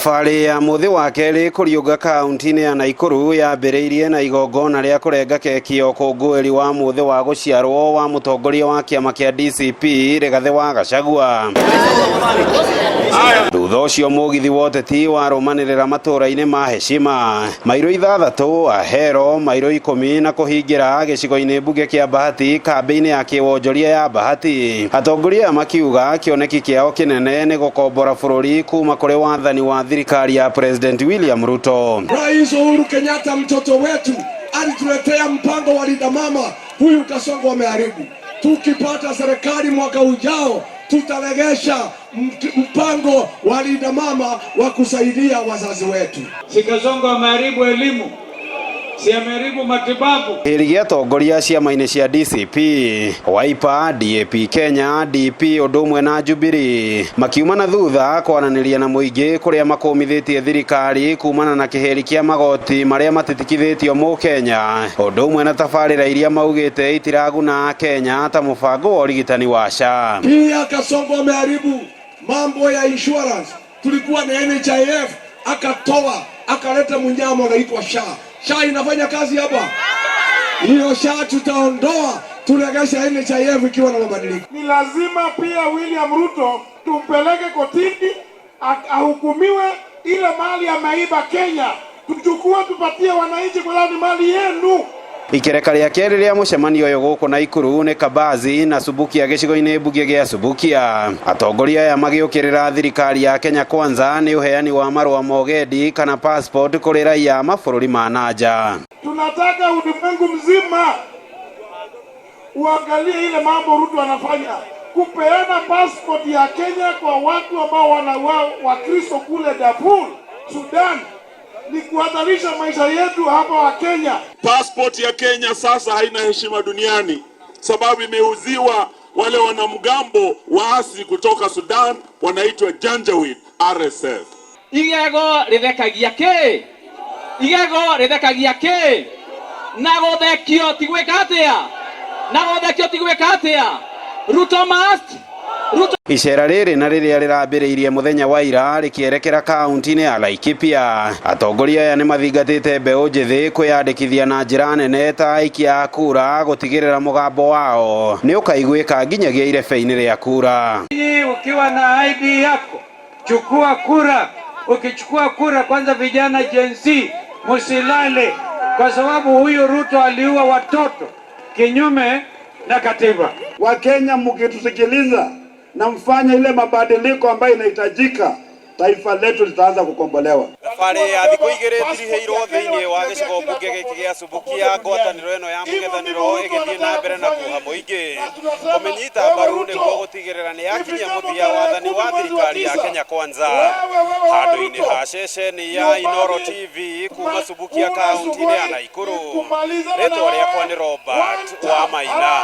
Thabarĩ ya muthi wa kerĩ kũriũnga kaunti-inĩ ya Naikuru yambĩrĩirie na igongona rĩa kũrenga keki ya ũkũngũĩri wa muthi wa gũciarwo wa mũtongoria wa kĩama kĩa DCP Rigathĩ wa Gachagua. Thutha ũcio mũgithi wa ũteti warũmanĩrĩra matũũra-inĩ ma Heshima, mairũ 6 Ahero, mairũ 10 na kũhingĩra gĩcigo-inĩ mbunge kĩa Bahati kambĩ-inĩ ya kĩwonjoria ya Bahati. Atongoria makiuga kĩoneki kĩao kĩnene nĩ gũkombora bũrũri kuma kũrĩ wathani wa thirikari ya President William Ruto. Rais Uhuru Kenyatta mtoto wetu alituletea mpango wa Linda Mama, huyu Kasongo ameharibu. Tukipata serikali mwaka ujao tutaregesha mpango wa Linda Mama wa kusaidia wazazi wetu. Si Kasongo ameharibu elimu, si ameharibu matibabu. Irigia tongoria ciama-inĩ cia DCP, Wiper, DAP Kenya, DP ũndũ ũmwe na Jubilee makiuma na thutha kwaranĩria na mũingĩ kũrĩa makũmithĩtie thirikari kumana na kĩheri kĩa magoti marĩa matitikithĩtio Mũkenya, ũndũ ũmwe na tabarĩra iria maugĩte itiraguna Kenya ta mũbango wa ũrigitani wa SHA. Pia Kasongo ameharibu mambo ya insurance. Tulikuwa na NHIF akatoa akaleta mnyama unaitwa SHA. SHA inafanya kazi hapa. Hiyo SHA tutaondoa, turegesha NHIF ikiwa na mabadiliko. Ni lazima pia William Ruto tumpeleke kotini ahukumiwe, ile mali ameiba Kenya tuchukue tupatie wananchi kwa sababu ni mali yenu. Ikereka rĩa kerĩ rĩa mũcemanio ũyũ gũkũ Naikuru nĩ Kabazi na Subukia gĩcigo-inĩ mbunge gĩa Subukia. Atongoria aya magĩũkĩrĩra thirikari ya Kenya Kwanza nĩ uheani wa marũa ma ũgendi kana passport kũrĩ raia mabũrũri ma nanja. Tunataka ulimwengu mzima uangalie ile mambo Ruto anafanya, kupeana passport ya Kenya kwa watu ambao wa Kristo kule Darfur, Sudan, ni kuhatarisha maisha yetu hapa wa Kenya. Passport ya Kenya sasa haina heshima duniani sababu imeuziwa wale wanamgambo waasi kutoka Sudan wanaitwa Janjaweed RSF. Igego rithekagia ke? Igego rithekagia ke? Nagothekio tigwĩka atĩa? Nagothekio tigwĩka atĩa? Ruto must. Icera rĩrĩ na rĩrĩa rĩrambĩrĩirie mũthenya wa ira rĩkĩerekera kaunti-inĩ ya Laikipia. Atongoria aya nĩ mathingatĩte mbeũ njĩthĩ kwĩyandĩkithia na njĩra nene ta aikia a kura gũtigĩrĩra mũgambo wao nĩ ũkaiguĩka nginyagia irebe-inĩ rĩa kura. Ukiwa na ID yako chukua kura. Ukichukua kura kwanza, vijana Gen Z musilale, kwa sababu huyu Ruto aliua watoto kinyume na katiba. Wakenya mkitusikiliza na mfanye ile mabadiliko ambayo inahitajika, taifa letu litaanza kukombolewa. Thabarĩ ya thikũ 2 tiriheirwo thĩinĩ wa gĩcigo mbunge gĩkĩ gĩa Subukia, ngwatanĩro ĩno ya mũng'ethanĩro ĩgĩthiĩ na mbere na kuoha mũingĩ kũmĩnyita mbaru nĩguo gũtigĩrĩra nĩ yakinyia mũthia wathani wa thirikari ya Kenya Kwanza. Handũ-inĩ ha ceceni ya Inooro TV kuma Subukia kaunti-inĩ ya Naikuru, rĩtwa rĩakwa nĩ Robert Wamaina.